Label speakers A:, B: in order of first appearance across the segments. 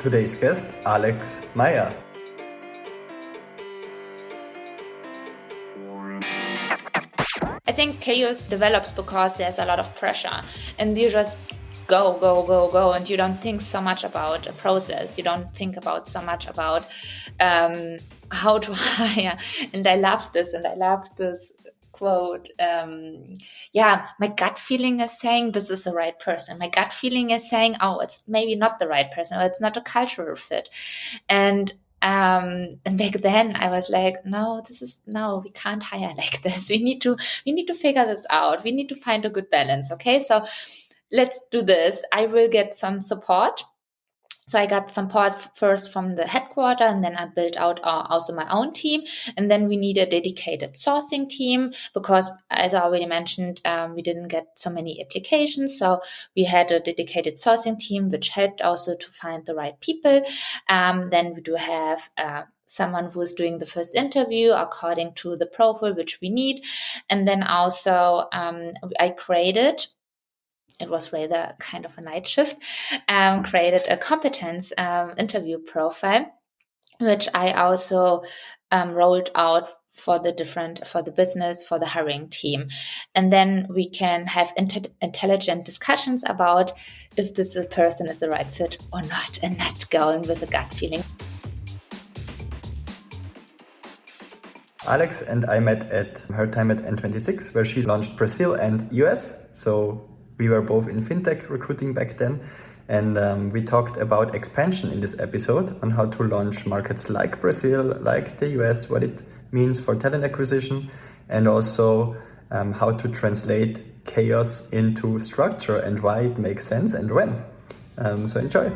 A: Today's guest, Alex Meyer.
B: I think chaos develops because there's a lot of pressure and you just go, go, go, go, and you don't think so much about a process. You don't think about so much about how to hire. And I love this quote. My gut feeling is saying this is the right person. My gut feeling is saying, oh, it's maybe not the right person, or it's not a cultural fit. And back then I was like, no, we can't hire like this. We need to figure this out. We need to find a good balance. Okay. So let's do this. I will get some support. So I got support first from the headquarter, and then I built out also my own team. And then we need a dedicated sourcing team because, as I already mentioned, we didn't get so many applications. So we had a dedicated sourcing team, which helped also to find the right people. Then we do have someone who is doing the first interview according to the profile which we need. And then also I created, it was rather kind of a night shift, created a competence interview profile, which I also rolled out for the business, for the hiring team. And then we can have intelligent discussions about if this person is the right fit or not, and not going with a gut feeling.
A: Alex and I met at her time at N26, where she launched Brazil and US. So we were both in fintech recruiting back then. And we talked about expansion in this episode on how to launch markets like Brazil, like the US, what it means for talent acquisition, and also how to translate chaos into structure and why it makes sense and when. So enjoy.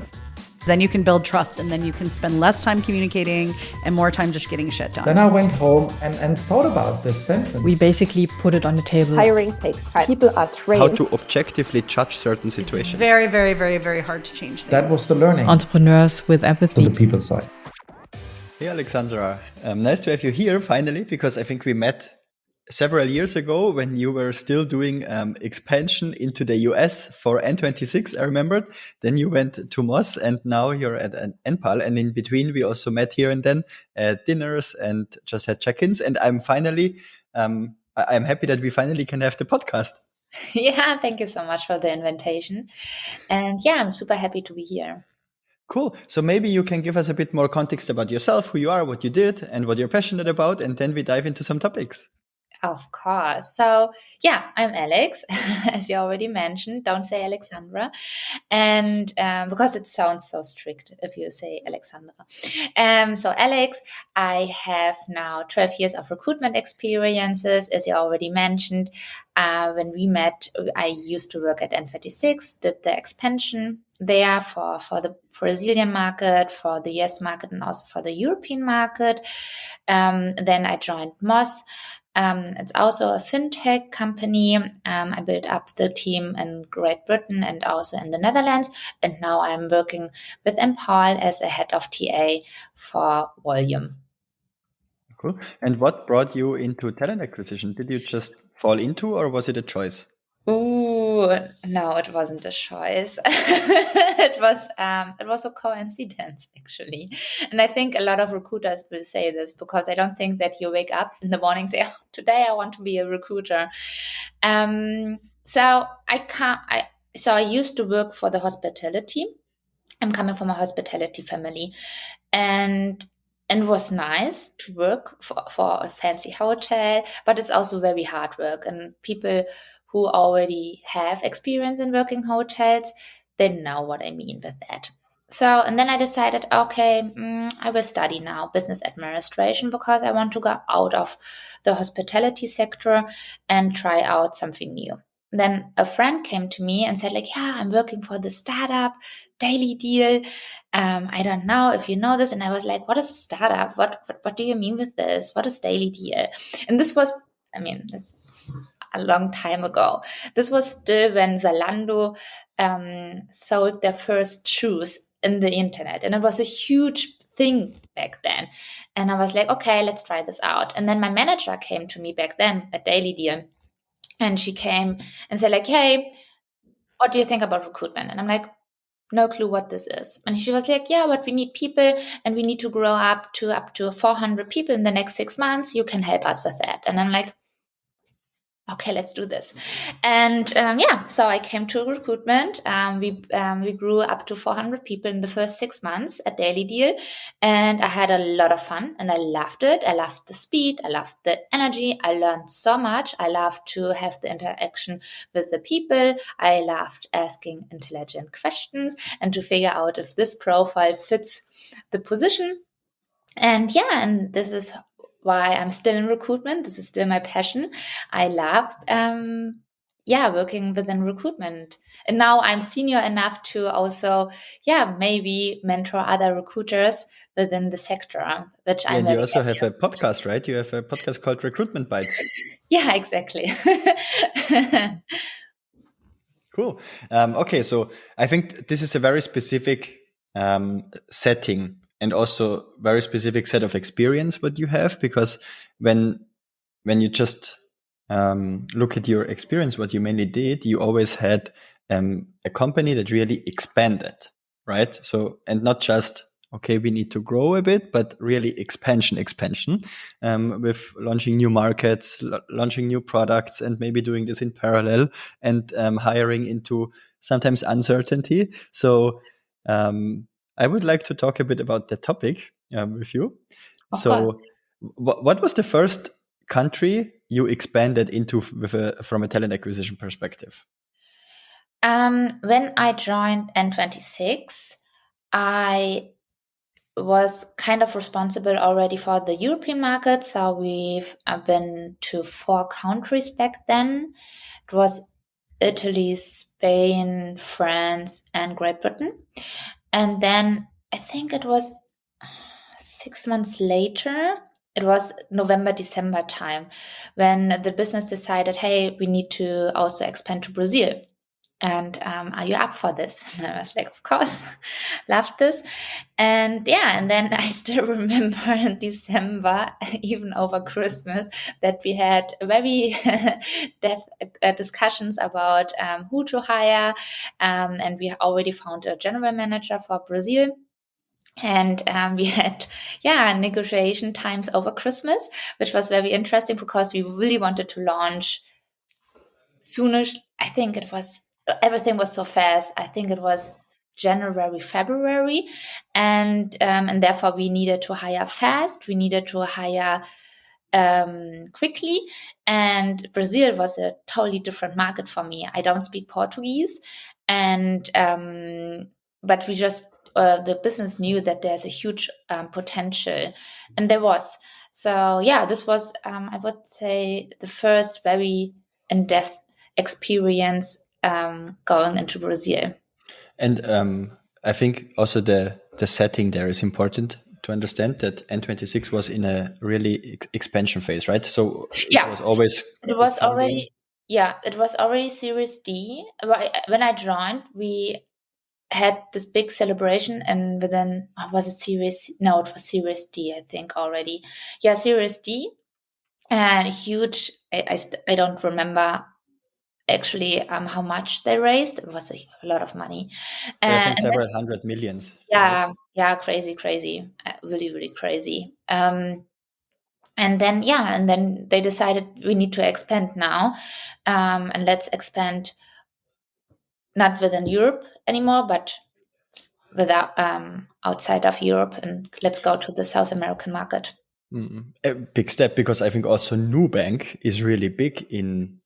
C: Then you can build trust, and then you can spend less time communicating and more time just getting shit done.
D: Then I went home and thought about this sentence.
E: We basically put it on the table.
F: Hiring takes time. People are trained.
A: How to objectively judge certain situations.
C: It's very, very, very, very hard to change things.
D: That was the learning.
E: Entrepreneurs with empathy.
D: To the people side.
A: Hey, Alexandra. Nice to have you here finally, because I think we met several years ago when you were still doing expansion into the US for N26, I remembered. Then you went to Moss, and now you're at Enpal. And in between, we also met here and then at dinners and just had check-ins. And I'm finally, I'm happy that we finally can have the podcast.
B: Yeah, thank you so much for the invitation. And yeah, I'm super happy to be here.
A: Cool. So maybe you can give us a bit more context about yourself, who you are, what you did, and what you're passionate about. And then we dive into some topics.
B: Of course. So yeah, I'm Alex, as you already mentioned. Don't say Alexandra. And because it sounds so strict if you say Alexandra. So Alex, I have now 12 years of recruitment experiences, as you already mentioned. When we met, I used to work at N26, did the expansion there for the Brazilian market, for the US market, and also for the European market. Then I joined Moss. It's also a fintech company. I built up the team in Great Britain and also in the Netherlands. And now I'm working with Enpal as a head of TA for volume.
A: Cool. And what brought you into talent acquisition? Did you just fall into, or was it a choice?
B: Ooh, no, it wasn't a choice. It was a coincidence, actually. And I think a lot of recruiters will say this, because I don't think that you wake up in the morning and say, oh, today I want to be a recruiter. So I used to work for the hospitality. I'm coming from a hospitality family, and it was nice to work for a fancy hotel, but it's also very hard work, and people who already have experience in working hotels, they know what I mean with that. So, and then I decided, okay, I will study now business administration, because I want to go out of the hospitality sector and try out something new. Then a friend came to me and said, like, yeah, I'm working for the startup, Daily Deal. I don't know if you know this. And I was like, what is a startup? What do you mean with this? What is Daily Deal? And this was, this a long time ago. This was still when Zalando sold their first shoes in the internet. And it was a huge thing back then. And I was like, okay, let's try this out. And then my manager came to me back then at Daily Deal. And she came and said, like, hey, what do you think about recruitment? And I'm like, no clue what this is. And she was like, yeah, but we need people and we need to grow up to 400 people in the next 6 months. You can help us with that. And I'm like, okay, let's do this. And so I came to recruitment. We grew up to 400 people in the first 6 months at Daily Deal. And I had a lot of fun and I loved it. I loved the speed. I loved the energy. I learned so much. I loved to have the interaction with the people. I loved asking intelligent questions and to figure out if this profile fits the position. And this is why I'm still in recruitment. This is still my passion. I love, working within recruitment. And now I'm senior enough to also, maybe mentor other recruiters within the sector, which I'm
A: And you
B: very
A: also
B: happy
A: have a podcast, right? You have a podcast called Recruitment Bites.
B: Yeah, exactly.
A: Cool. Okay, so I think this is a very specific setting and also very specific set of experience what you have, because when you just look at your experience, what you mainly did, you always had a company that really expanded, right? So, and not just, okay, we need to grow a bit, but really expansion, with launching new markets, launching new products, and maybe doing this in parallel and hiring into sometimes uncertainty. So I would like to talk a bit about the topic with you.
B: Of course.
A: So what was the first country you expanded into from a talent acquisition perspective?
B: When I joined N26, I was kind of responsible already for the European market. So we've been to 4 countries back then. It was Italy, Spain, France, and Great Britain. And then I think it was 6 months later, it was November, December time, when the business decided, hey, we need to also expand to Brazil. And are you up for this? And I was like, of course, loved this. And and then I still remember in December, even over Christmas, that we had very discussions about who to hire. And we already found a general manager for Brazil. And we had, negotiation times over Christmas, which was very interesting because we really wanted to launch soonish. I think it was, everything was so fast. I think it was January, February. And therefore we needed to hire fast. We needed to hire quickly. And Brazil was a totally different market for me. I don't speak Portuguese. And, but we just, the business knew that there's a huge potential, and there was. So this was, I would say, the first very in-depth experience going into Brazil.
A: And I think also the setting there is important to understand that N26 was in a really expansion phase, right? So it was always
B: it was already it was already Series D. When I joined, we had this big celebration, and then was it Series? No, it was Series D, I think already. Yeah, Series D, and huge. I don't remember actually how much they raised. It was a lot of money.
A: I think several hundred millions.
B: Yeah, right? Yeah, crazy, really, really crazy. And then they decided we need to expand now, and let's expand not within Europe anymore, but without outside of Europe, and let's go to the South American market.
A: A big step, because I think also Nubank is really big in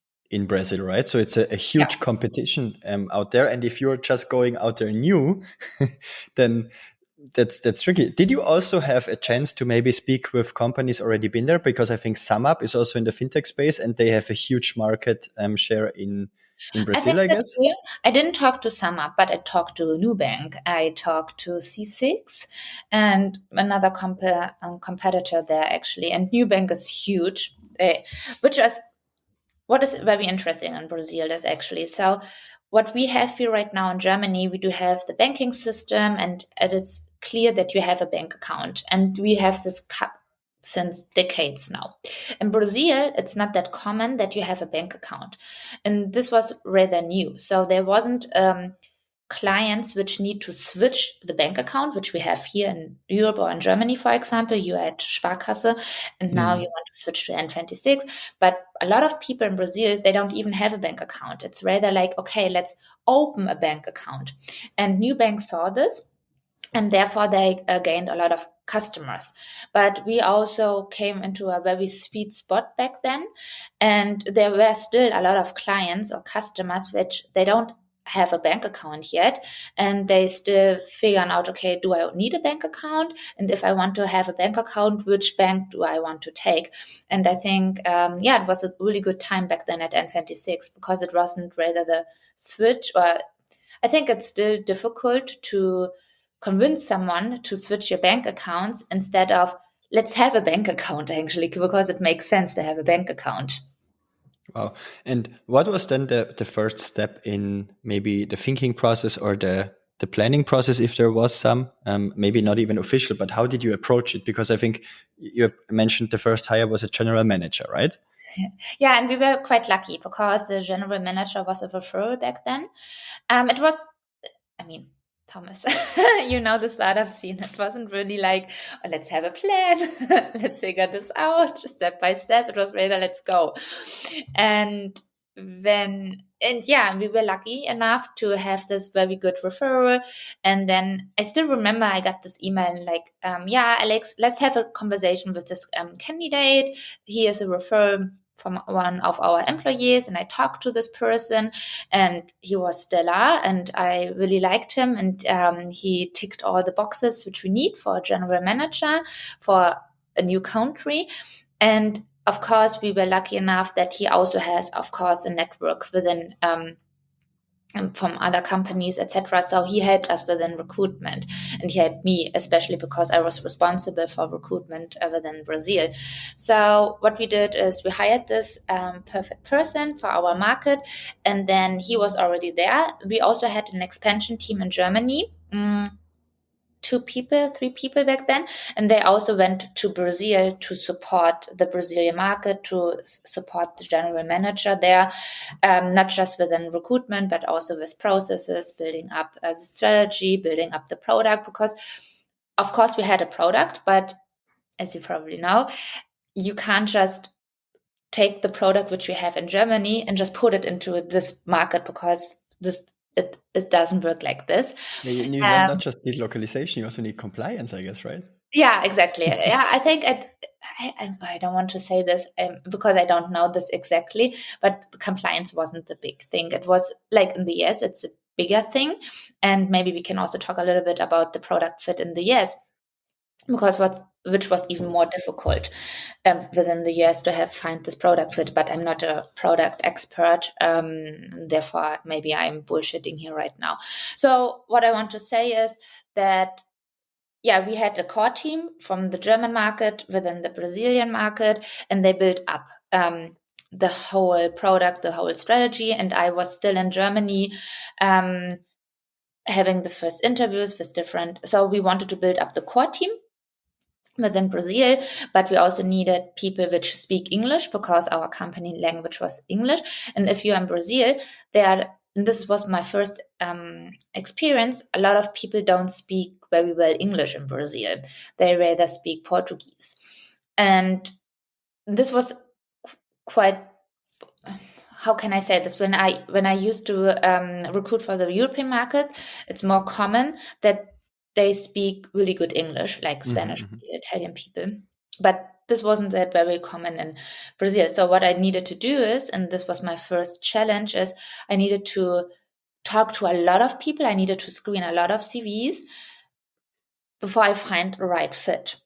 A: Brazil, right? So it's a huge competition out there, and if you're just going out there new, then that's tricky. Did you also have a chance to maybe speak with companies already been there? Because I think SumUp is also in the fintech space, and they have a huge market share in Brazil, I guess.
B: True. I didn't talk to SumUp, but I talked to Nubank. I talked to C6 and another competitor there, actually. And Nubank is huge, which is what is very interesting in Brazil is actually, so what we have here right now in Germany, we do have the banking system, and it's clear that you have a bank account, and we have this since decades now. In Brazil, it's not that common that you have a bank account, and this was rather new. So there wasn't clients which need to switch the bank account, which we have here in Europe or in Germany, for example. You had Sparkasse, and now you want to switch to N26. But a lot of people in Brazil, they don't even have a bank account. It's rather like, okay, let's open a bank account. And new banks saw this, and therefore they gained a lot of customers. But we also came into a very sweet spot back then, and there were still a lot of clients or customers which they don't have a bank account yet, and they still figuring out, okay, do I need a bank account? And if I want to have a bank account, which bank do I want to take? And I think, it was a really good time back then at N26, because it wasn't rather the switch, or I think it's still difficult to convince someone to switch your bank accounts instead of let's have a bank account, actually, because it makes sense to have a bank account.
A: Wow. And what was then the first step in maybe the thinking process or the planning process, if there was some, maybe not even official, but how did you approach it? Because I think you mentioned the first hire was a general manager, right?
B: Yeah, and we were quite lucky because the general manager was a referral back then. It was, Thomas, you know the startup scene. It wasn't really like, oh, let's have a plan, let's figure this out step by step. It was rather, let's go. And we were lucky enough to have this very good referral. And then I still remember I got this email like, Alex, let's have a conversation with this candidate. He is a referral from one of our employees, and I talked to this person, and he was stellar, and I really liked him, and he ticked all the boxes which we need for a general manager for a new country. And of course, we were lucky enough that he also has, of course, a network within from other companies, etc. So he helped us within recruitment, and he helped me, especially because I was responsible for recruitment within Brazil. So what we did is we hired this perfect person for our market, and then he was already there. We also had an expansion team in Germany, 3 people back then, and they also went to Brazil to support the Brazilian market, to support the general manager there, not just within recruitment, but also with processes, building up the strategy, building up the product, because of course we had a product, but as you probably know, you can't just take the product which we have in Germany and just put it into this market, because it doesn't work like this.
A: You not just need localization, you also need compliance, I guess, right?
B: Yeah, exactly. Yeah, I think I don't want to say this because I don't know this exactly, but compliance wasn't the big thing. It was like in the US, it's a bigger thing. And maybe we can also talk a little bit about the product fit in the US, because which was even more difficult within the US to find this product fit. But I'm not a product expert, therefore maybe I'm bullshitting here right now. So what I want to say is that, we had a core team from the German market within the Brazilian market, and they built up the whole product, the whole strategy. And I was still in Germany, having the first interviews with so we wanted to build up the core team within Brazil, but we also needed people which speak English, because our company language was English. And if you're in Brazil, and this was my first experience, a lot of people don't speak very well English in Brazil. They rather speak Portuguese. And this was quite, how can I say this? When I used to recruit for the European market, it's more common that they speak really good English, like Spanish, Italian people. But this wasn't that very common in Brazil. So what I needed to do is, and this was my first challenge, is I needed to talk to a lot of people. I needed to screen a lot of CVs before I find the right fit.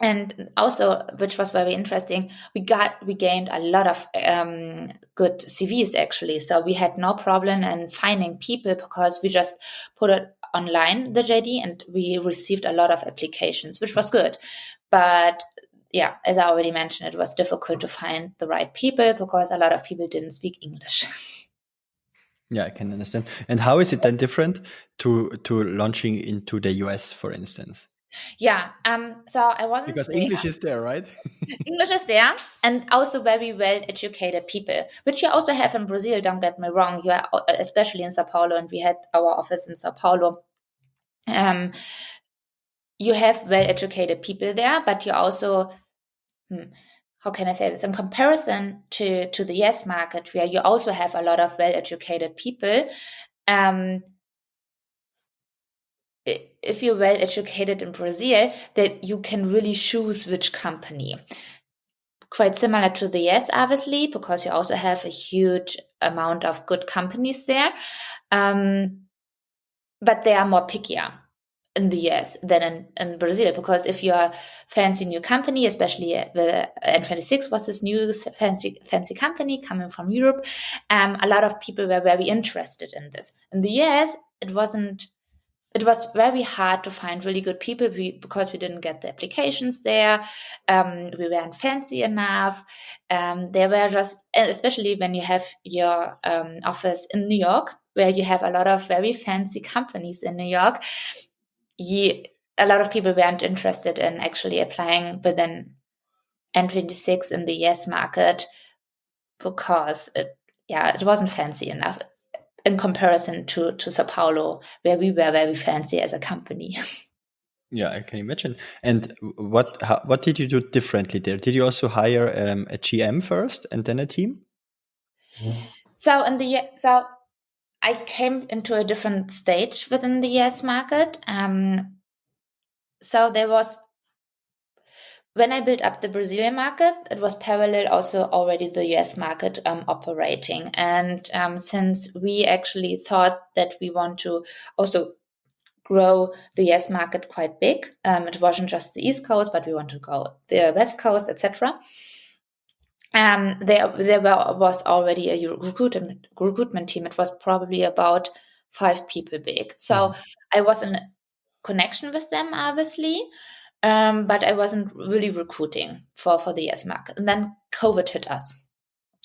B: And also, which was very interesting, we gained a lot of good CVs, actually. So we had no problem in finding people, because we just put it online, the JD, and we received a lot of applications, which was good. But yeah, as I already mentioned, it was difficult to find the right people, because a lot of people didn't speak English.
A: Yeah, I can understand. And how is it then different to launching into the US, for instance?
B: Yeah. So I wasn't
A: Because
B: there.
A: English is there, right?
B: English is there, and also very well educated people, which you also have in Brazil. Don't get me wrong. You are, especially in Sao Paulo, and we had our office in Sao Paulo. You have well educated people there, but you also, how can I say this? In comparison to the US market, where you also have a lot of well educated people, if you're well educated in Brazil, that you can really choose which company. Quite similar to the US, obviously, because you also have a huge amount of good companies there. But they are more pickier in the US than in Brazil, because if you're a fancy new company, especially the N26 was this new fancy company coming from Europe, a lot of people were very interested in this. In the US, it was very hard to find really good people because we didn't get the applications there. We weren't fancy enough. There were just, especially when you have your office in New York, where you have a lot of very fancy companies in New York, a lot of people weren't interested in actually applying within N26 in the US market because it wasn't fancy enough in comparison to Sao Paulo, where we were very fancy as a company.
A: Yeah, I can imagine. And what did you do differently there? Did you also hire a GM first and then a team?
B: So I came into a different stage within the US market. So there was, when I built up the Brazilian market, it was parallel also already the US market operating. And since we actually thought that we want to also grow the US market quite big, it wasn't just the East Coast, but we want to go the West Coast, etc. There was already a recruitment team. It was probably about 5 people big. So I was in connection with them, obviously, but I wasn't really recruiting for the US market. And then COVID hit us,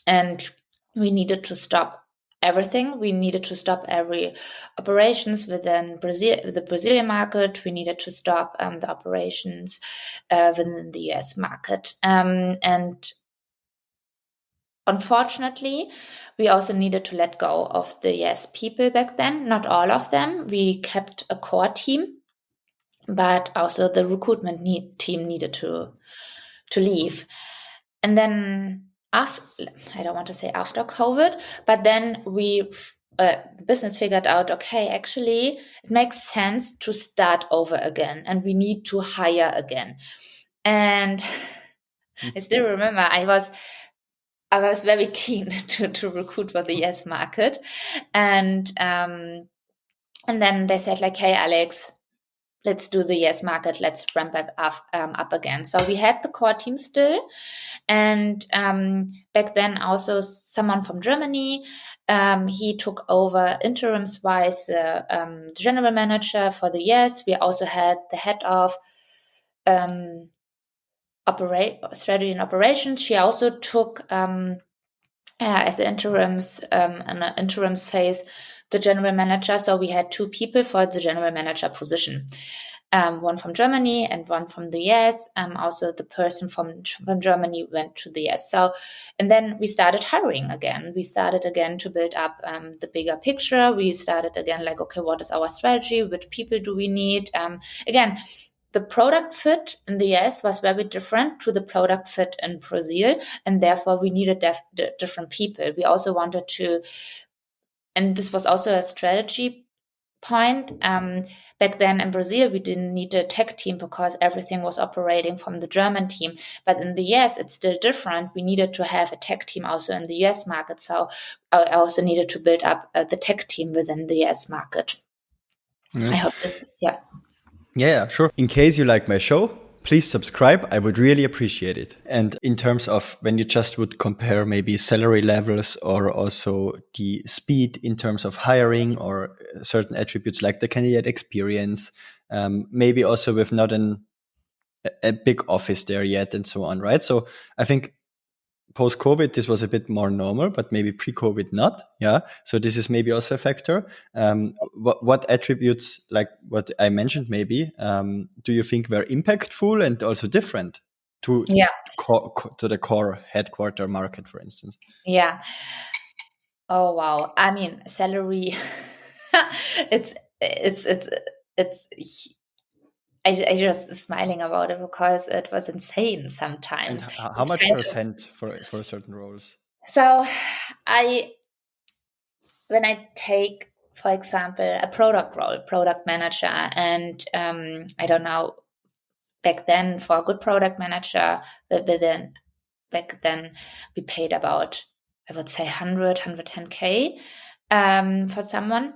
B: and we needed to stop everything. We needed to stop every operations within Brazil, the Brazilian market. We needed to stop the operations within the US market, and unfortunately, we also needed to let go of the yes people back then. Not all of them. We kept a core team, but also the recruitment team needed to leave. And then after, I don't want to say after COVID, but then we the business figured out, okay, actually, it makes sense to start over again, and we need to hire again. And I still remember I was very keen to recruit for the US market, and then they said like, "Hey, Alex, let's do the US market. Let's ramp it up again." So we had the core team still, and back then also someone from Germany. He took over interims-wise the general manager for the US. We also had the head of strategy and operations. She also took as interims in an interims phase the general manager. So we had 2 people for the general manager position, one from Germany and one from the US. Also the person from Germany went to the US. So, and then we started hiring again. We started again to build up the bigger picture. We started again like, okay, what is our strategy? Which people do we need? Again, the product fit in the US was very different to the product fit in Brazil, and therefore we needed different people. We also wanted to, and this was also a strategy point. Back then in Brazil, we didn't need a tech team because everything was operating from the German team. But in the US, it's still different. We needed to have a tech team also in the US market. So I also needed to build up the tech team within the US market. Yes. I hope this, yeah.
A: Yeah, sure. In case you like my show, please subscribe. I would really appreciate it. And in terms of when you just would compare maybe salary levels or also the speed in terms of hiring or certain attributes like the candidate experience, maybe also with not a big office there yet and so on, right? So I think post-COVID, this was a bit more normal, but maybe pre-COVID not. Yeah. So this is maybe also a factor. What attributes, like what I mentioned, maybe, do you think were impactful and also different to the core headquarter market, for instance?
B: Yeah. Oh wow. I mean, salary. it's I just smiling about it because it was insane
A: And
B: sometimes.
A: how
B: It's
A: much
B: kind of,
A: percent for certain roles?
B: so when I take, for example, a product role, product manager, and I don't know, back then for a good product manager, but then back then we paid about, I would say 110K for someone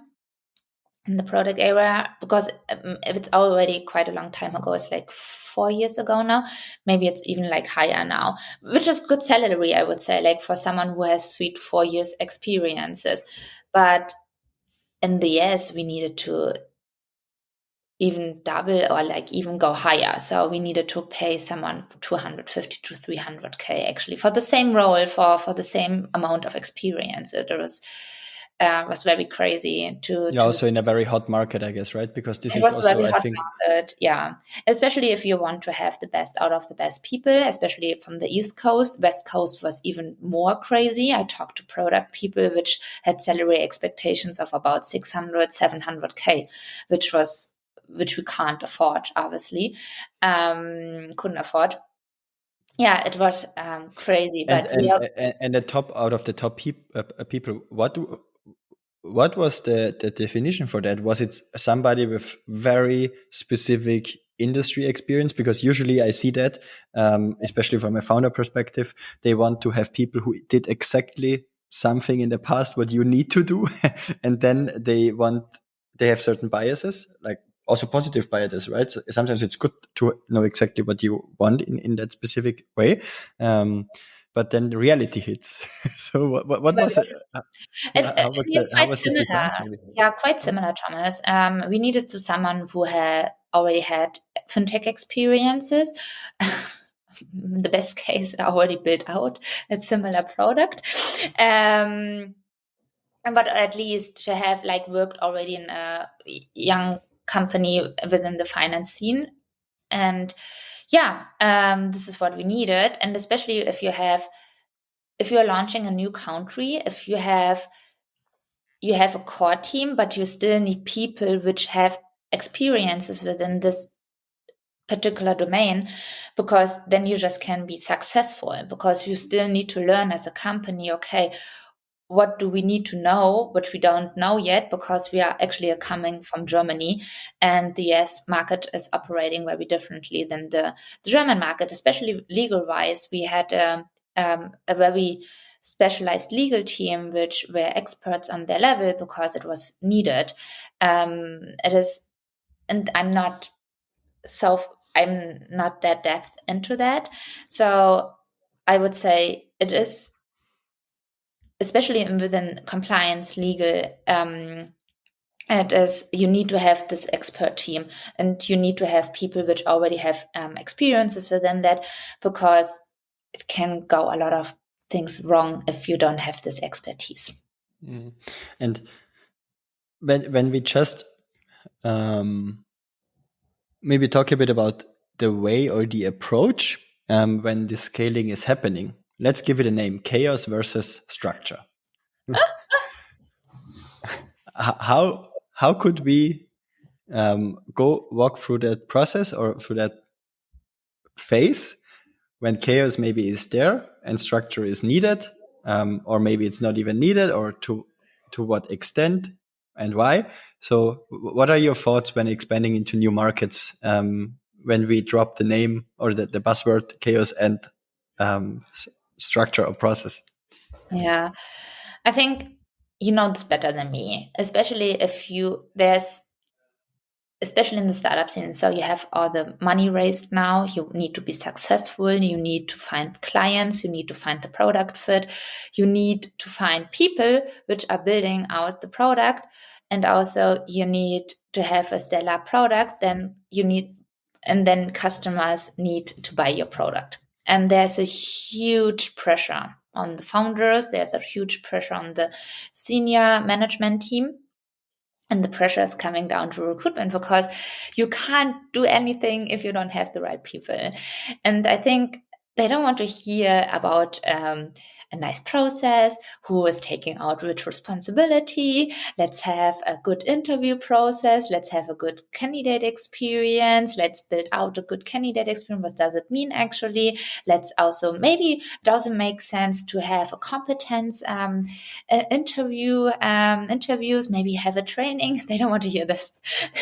B: in the product area, because it's already quite a long time ago. It's like 4 years ago now. Maybe it's even like higher now, which is good salary, I would say, like for someone who has 3 to 4 years experiences. But in the US, we needed to even double or like even go higher. So we needed to pay someone 250 to 300K actually for the same role, for the same amount of experience. It was very crazy to
A: Also in a very hot market, I guess, right? Because this
B: it
A: is
B: was
A: also,
B: very
A: I
B: hot
A: think,
B: market, yeah. Especially if you want to have the best out of the best people, especially from the East Coast. West Coast was even more crazy. I talked to product people which had salary expectations of about 600, 700K, which we can't afford, obviously. Couldn't afford. Yeah, it was crazy. But
A: and the top out of the top people, what was the definition for that? Was it somebody with very specific industry experience? Because usually I see that, especially from a founder perspective, they want to have people who did exactly something in the past what you need to do, and then they have certain biases, like also positive biases, right? So sometimes it's good to know exactly what you want in that specific way. But then the reality hits. So what was it?
B: Yeah,
A: How
B: quite
A: was this defined?
B: similar.
A: Maybe.
B: Yeah, quite similar, Thomas. We needed to someone who had already had fintech experiences. The best case already built out a similar product. But at least to have like worked already in a young company within the finance scene. And yeah, this is what we needed. And especially if you're launching a new country, if you have a core team, but you still need people which have experiences within this particular domain, because then you just can be successful, because you still need to learn as a company, okay, what do we need to know, which we don't know yet, because we are actually coming from Germany, and the US market is operating very differently than the German market, especially legal wise. We had a very specialized legal team which were experts on their level because it was needed. It is, and I'm not that depth into that. So I would say it is, especially within compliance, legal, it is, you need to have this expert team, and you need to have people which already have experiences within that, because it can go a lot of things wrong if you don't have this expertise.
A: Mm. And when we just maybe talk a bit about the way or the approach when the scaling is happening. Let's give it a name: chaos versus structure. How could we go walk through that process or through that phase when chaos maybe is there and structure is needed, or maybe it's not even needed, or to what extent and why? So what are your thoughts when expanding into new markets, when we drop the name or the buzzword chaos and structure or process?
B: Yeah, I think you know this better than me, especially if especially in the startup scene. So you have all the money raised now. You need to be successful. You need to find clients. You need to find the product fit. You need to find people which are building out the product. And also you need to have a stellar product. And then customers need to buy your product. And there's a huge pressure on the founders. There's a huge pressure on the senior management team. And the pressure is coming down to recruitment because you can't do anything if you don't have the right people. And I think they don't want to hear about a nice process, who is taking out which responsibility. Let's have a good interview process. Let's have a good candidate experience. Let's build out a good candidate experience. What does it mean actually? Let's also, maybe it also makes sense to have a competence interviews, maybe have a training. They don't want to hear this.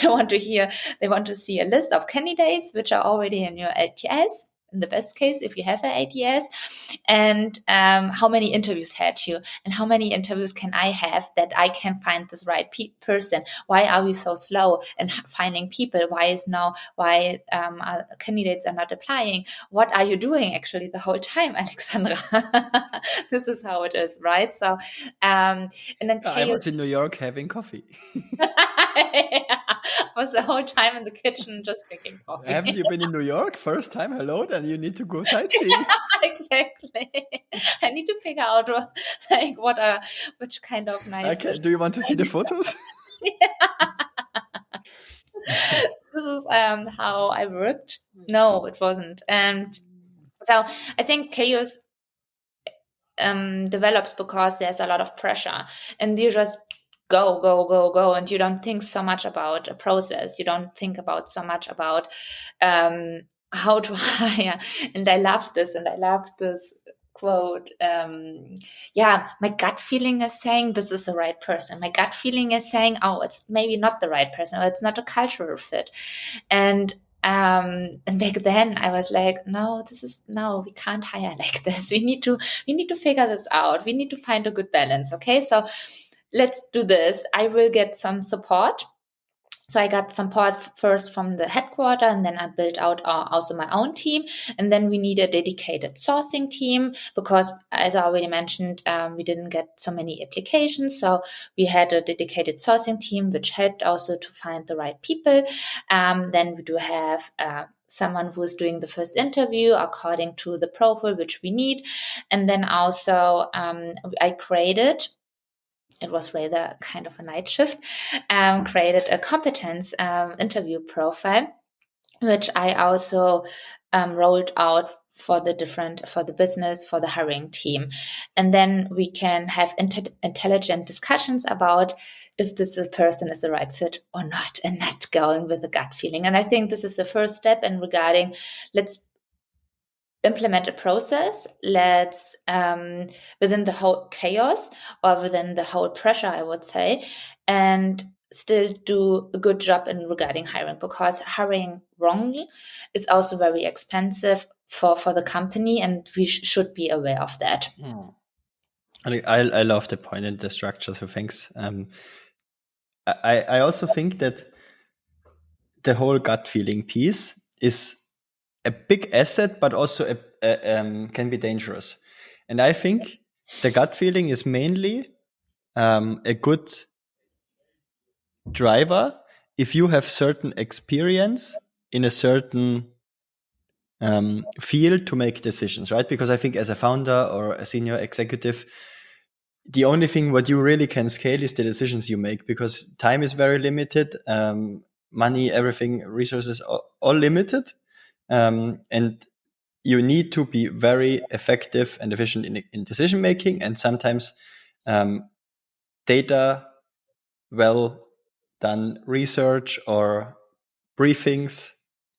B: They want to see a list of candidates which are already in your ATS. In the best case, if you have an ATS, and how many interviews had you, and how many interviews can I have that I can find this right person? Why are we so slow in finding people? Why candidates are not applying? What are you doing actually the whole time, Alexandra? This is how it is, right? So, and then
A: I was in New York having coffee.
B: I was the whole time in the kitchen just drinking coffee.
A: Haven't you been in New York? First time? Hello, then you need to go sightseeing.
B: Exactly. I need to figure out which kind of nice.
A: Do you want to see the photos?
B: This is how I worked. No, it wasn't. And so I think chaos develops because there's a lot of pressure, and you just go, and you don't think so much about a process. You don't think about so much about how to hire. And I love this quote. My gut feeling is saying this is the right person. My gut feeling is saying, oh, it's maybe not the right person, or it's not a cultural fit. And back then I was like, no, we can't hire like this. We need to figure this out. We need to find a good balance. Okay, so let's do this. I will get some support. So I got support first from the headquarters, and then I built out also my own team. And then we need a dedicated sourcing team because, as I already mentioned, we didn't get so many applications. So we had a dedicated sourcing team, which helped also to find the right people. Then we do have someone who is doing the first interview according to the profile which we need. And then also I created, it was rather kind of a night shift, created a competence interview profile, which I also rolled out for the business, for the hiring team. And then we can have intelligent discussions about if this person is the right fit or not, and not going with a gut feeling. And I think this is the first step in regarding, let's implement a process. Let's within the whole chaos or within the whole pressure, I would say, and still do a good job in regarding hiring, because hiring wrongly is also very expensive for the company, and we should be aware of that.
A: I love the point and the structure, so thanks. I also think that the whole gut feeling piece is a big asset, but also can be dangerous. And I think the gut feeling is mainly a good driver if you have certain experience in a certain field to make decisions, right? Because I think as a founder or a senior executive, the only thing what you really can scale is the decisions you make, because time is very limited, money, everything, resources, all limited. And you need to be very effective and efficient in decision making, and sometimes data, well done research or briefings,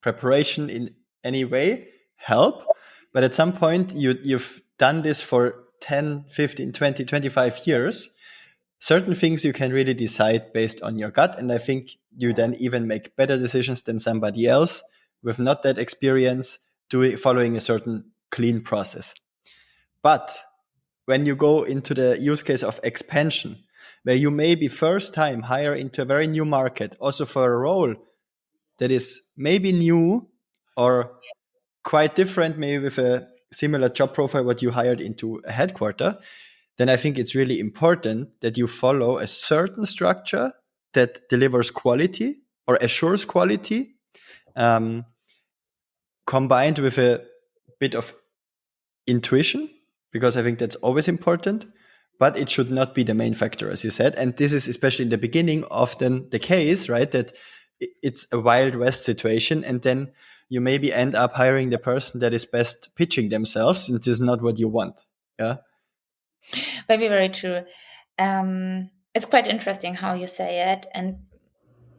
A: preparation in any way help. But at some point, you've done this for 10, 15, 20, 25 years. Certain things you can really decide based on your gut. And I think you then even make better decisions than somebody else with not that experience following a certain clean process. But when you go into the use case of expansion, where you maybe first time hire into a very new market, also for a role that is maybe new or quite different, maybe with a similar job profile what you hired into a headquarter, then I think it's really important that you follow a certain structure that delivers quality or assures quality, combined with a bit of intuition, because I think that's always important, but it should not be the main factor, as you said. And this is especially in the beginning often the case, right? That it's a Wild West situation, and then you maybe end up hiring the person that is best pitching themselves, and this is not what you want. Yeah.
B: Very, very true. It's quite interesting how you say it, and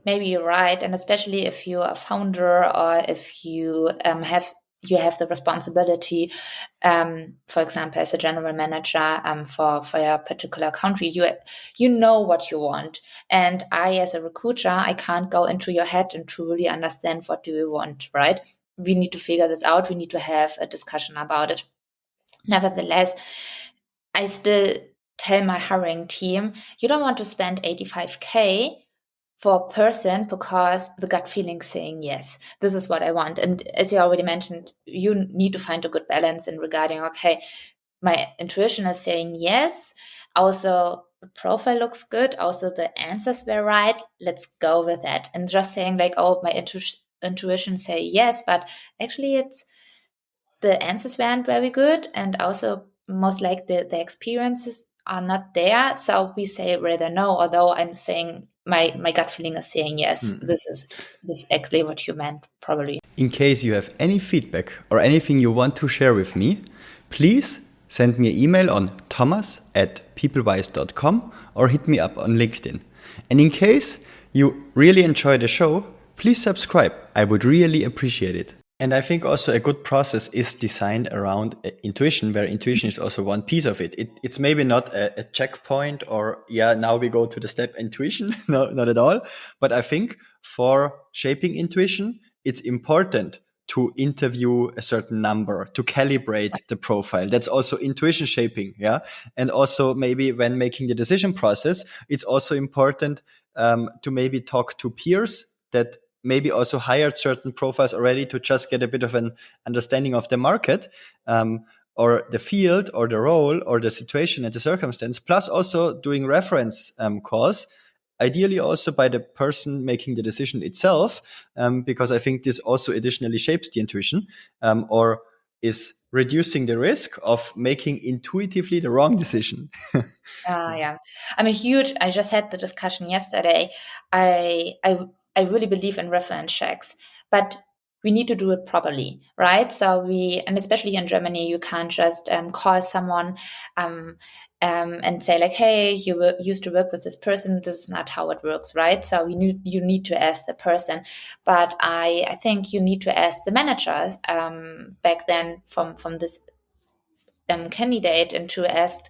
B: maybe you're right. And especially if you're a founder or if you have the responsibility, for example, as a general manager for your particular country, you know what you want. And I, as a recruiter, I can't go into your head and truly understand what do you want, right? We need to figure this out. We need to have a discussion about it. Nevertheless, I still tell my hiring team, you don't want to spend 85K for a person because the gut feeling saying yes, this is what I want. And as you already mentioned, you need to find a good balance in regarding, okay, my intuition is saying yes. Also, the profile looks good. Also, the answers were right. Let's go with that. And just saying like, oh, my intuition say yes, but actually it's the answers weren't very good. And also most like the experiences are not there. So we say rather no, although I'm saying my gut feeling is saying yes. This is actually what you meant, probably.
A: In case you have any feedback or anything you want to share with me, please send me an email on thomas@peoplewise.com or hit me up on LinkedIn. And in case you really enjoy the show, please subscribe. I would really appreciate it. And I think also a good process is designed around intuition, where intuition is also one piece of it. It's maybe not a checkpoint or, now we go to the step intuition. No, not at all. But I think for shaping intuition, it's important to interview a certain number, to calibrate the profile. That's also intuition shaping. Yeah. And also maybe when making the decision process, it's also important to maybe talk to peers that maybe also hired certain profiles already to just get a bit of an understanding of the market or the field or the role or the situation and the circumstance, plus also doing reference calls, ideally also by the person making the decision itself, because I think this also additionally shapes the intuition or is reducing the risk of making intuitively the wrong decision.
B: Yeah. I just had the discussion yesterday. I really believe in reference checks, but we need to do it properly, right? So and especially in Germany, you can't just call someone and say like, hey, you used to work with this person. This is not how it works, right? So you need to ask the person, but I think you need to ask the managers back then from this candidate and to ask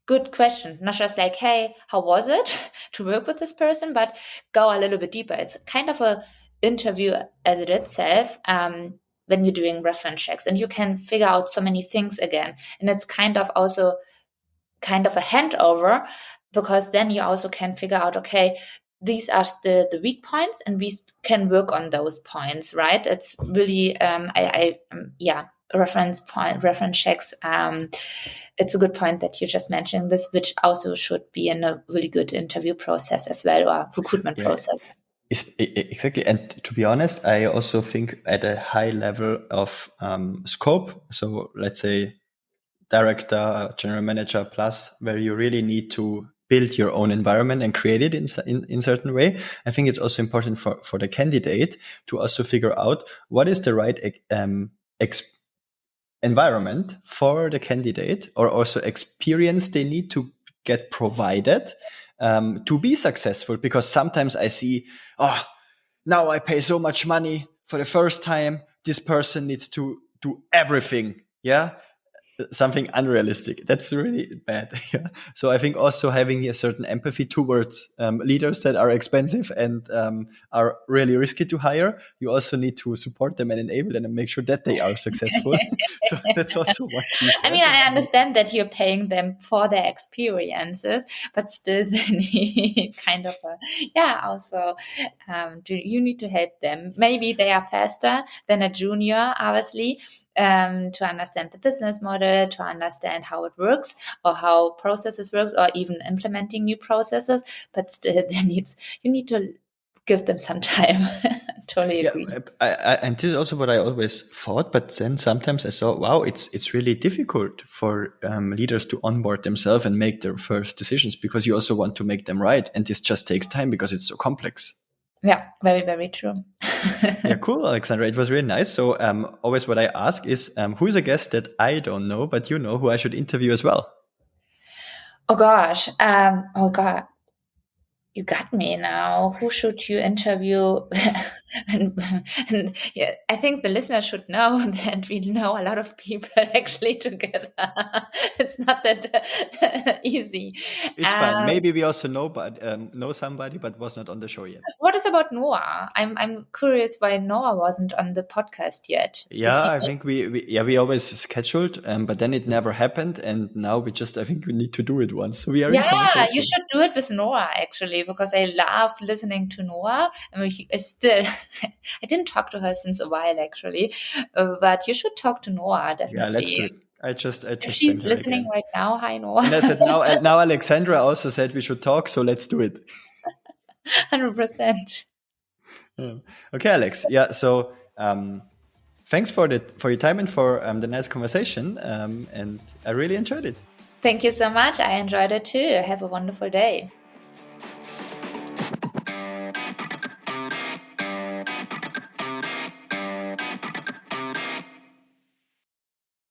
B: good question, not just like, hey, how was it to work with this person, but go a little bit deeper. It's kind of a interview as it itself when you're doing reference checks, and you can figure out so many things again. And it's kind of also kind of a handover, because then you also can figure out, okay, these are the weak points and we can work on those points, right? It's really reference checks. It's a good point that you just mentioned this, which also should be in a really good interview process as well, or recruitment process.
A: Exactly. And to be honest, I also think at a high level of scope, so let's say director, general manager plus, where you really need to build your own environment and create it in certain way. I think it's also important for the candidate to also figure out what is the right environment for the candidate, or also experience they need to get provided to be successful. Because sometimes I see, now I pay so much money for the first time, this person needs to do everything. Yeah. Something unrealistic. That's really bad. Yeah. So I think also having a certain empathy towards leaders that are expensive and are really risky to hire, you also need to support them and enable them and make sure that they are successful. So that's also one piece.
B: I understand that you're paying them for their experiences, but still they need kind of you need to help them. Maybe they are faster than a junior, obviously, to understand the business model, to understand how it works or how processes works, or even implementing new processes. But still, you need to give them some time. Totally agree.
A: And this is also what I always thought. But then sometimes I saw, wow, it's really difficult for leaders to onboard themselves and make their first decisions, because you also want to make them right. And this just takes time because it's so complex.
B: Yeah, very, very true.
A: Yeah, cool, Alexandra. It was really nice. So always what I ask is, who is a guest that I don't know, but you know, who I should interview as well?
B: Oh gosh. Oh God. You got me now. Who should you interview? and yeah, I think the listeners should know that we know a lot of people actually together. It's not that easy.
A: It's fine. Maybe we also know somebody, but was not on the show yet.
B: What is about Noah? I'm curious why Noah wasn't on the podcast yet.
A: Yeah, I think we always scheduled, but then it never happened, and now I think we need to do it once. So we are in conversation.
B: Yeah, you should do it with Noah actually, because I love listening to Noah. I mean, I didn't talk to her since a while actually, but you should talk to Noah definitely.
A: Yeah, let's do it. I just
B: she's listening right now. Hi, Noah.
A: And I said now Alexandra also said we should talk, so let's do it.
B: 100%.
A: Yeah. Okay, Alex. Yeah. So thanks for your time and for the nice conversation. And I really enjoyed it.
B: Thank you so much. I enjoyed it too. Have a wonderful day.